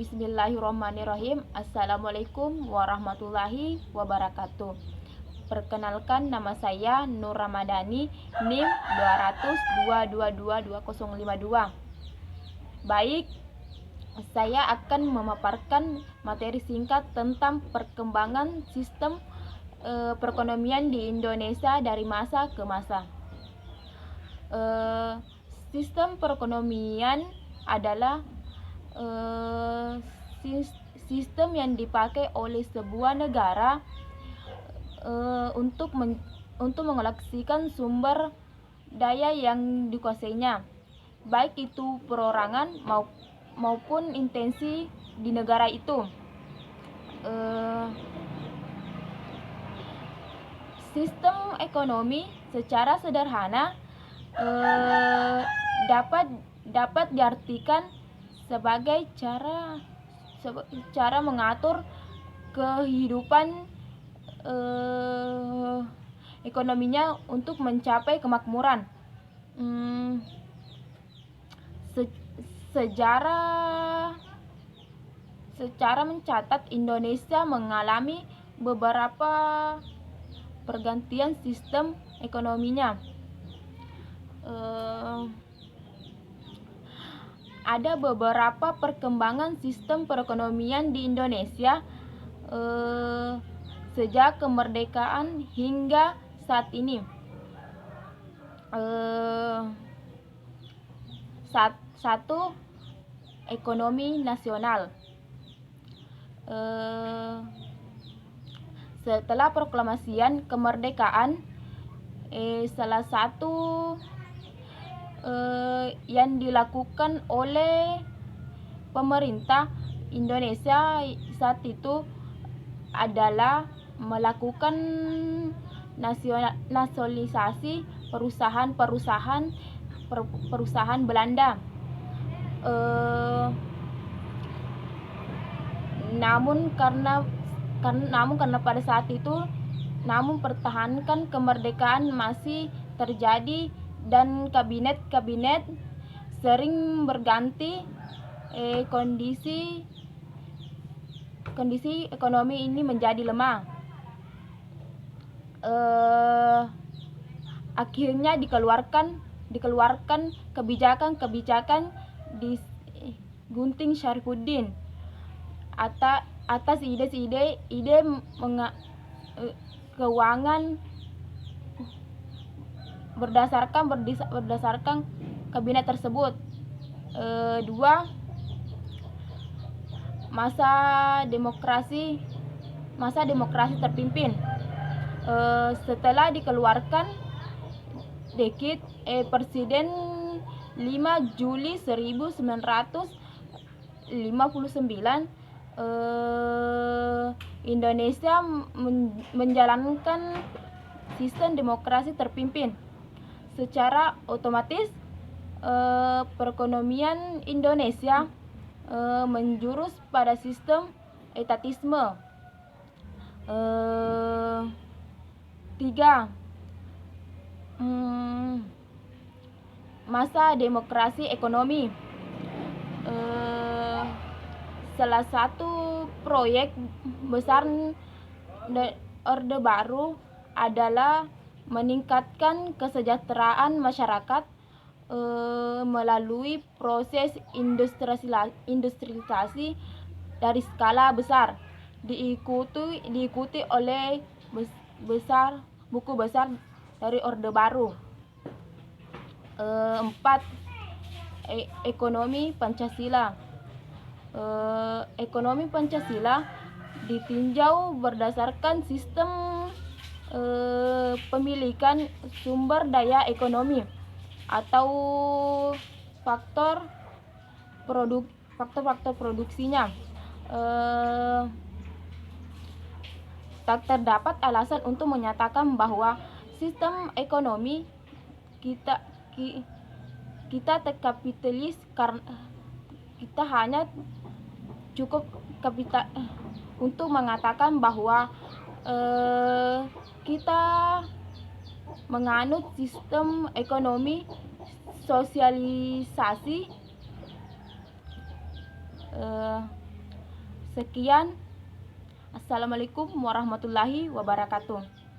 Bismillahirrahmanirrahim. Assalamualaikum warahmatullahi wabarakatuh. Perkenalkan, nama saya Nur Ramadhani, NIM 20022225052. Baik, saya akan memaparkan materi singkat tentang perkembangan sistem perekonomian di Indonesia dari masa ke masa. Sistem perekonomian adalah sistem yang dipakai oleh sebuah negara untuk mengoleksikan sumber daya yang dikuasainya, baik itu perorangan maupun intensi di negara itu. Sistem ekonomi secara sederhana dapat diartikan sebagai cara mengatur kehidupan ekonominya untuk mencapai kemakmuran. Secara mencatat, Indonesia mengalami beberapa pergantian sistem ekonominya. Ada beberapa perkembangan sistem perekonomian di Indonesia sejak kemerdekaan hingga saat ini. Satu, ekonomi nasional. Setelah proklamasian kemerdekaan, salah satu yang dilakukan oleh pemerintah Indonesia saat itu adalah melakukan nasionalisasi perusahaan Belanda. Namun karena pada saat itu pertahankan kemerdekaan masih terjadi dan kabinet sering berganti, kondisi ekonomi ini menjadi lemah. Akhirnya dikeluarkan kebijakan di Gunting Syarifuddin atas ide keuangan berdasarkan kabinet tersebut. Dua, masa demokrasi terpimpin. Setelah dikeluarkan dekret Presiden 5 Juli 1959, Indonesia menjalankan sistem demokrasi terpimpin. Secara otomatis perekonomian Indonesia menjurus pada sistem etatisme. Tiga, masa demokrasi ekonomi. Salah satu proyek besar Orde Baru adalah meningkatkan kesejahteraan masyarakat melalui proses industrialisasi dari skala besar, diikuti oleh buku besar dari Orde Baru. 4. Ekonomi Pancasila. Ekonomi Pancasila ditinjau berdasarkan sistem pemilikan sumber daya ekonomi atau faktor produksinya. Tak terdapat alasan untuk menyatakan bahwa sistem ekonomi kita terkapitalis karena kita hanya cukup kapital untuk mengatakan bahwa kita menganut sistem ekonomi sosialisasi Sekian, assalamualaikum warahmatullahi wabarakatuh.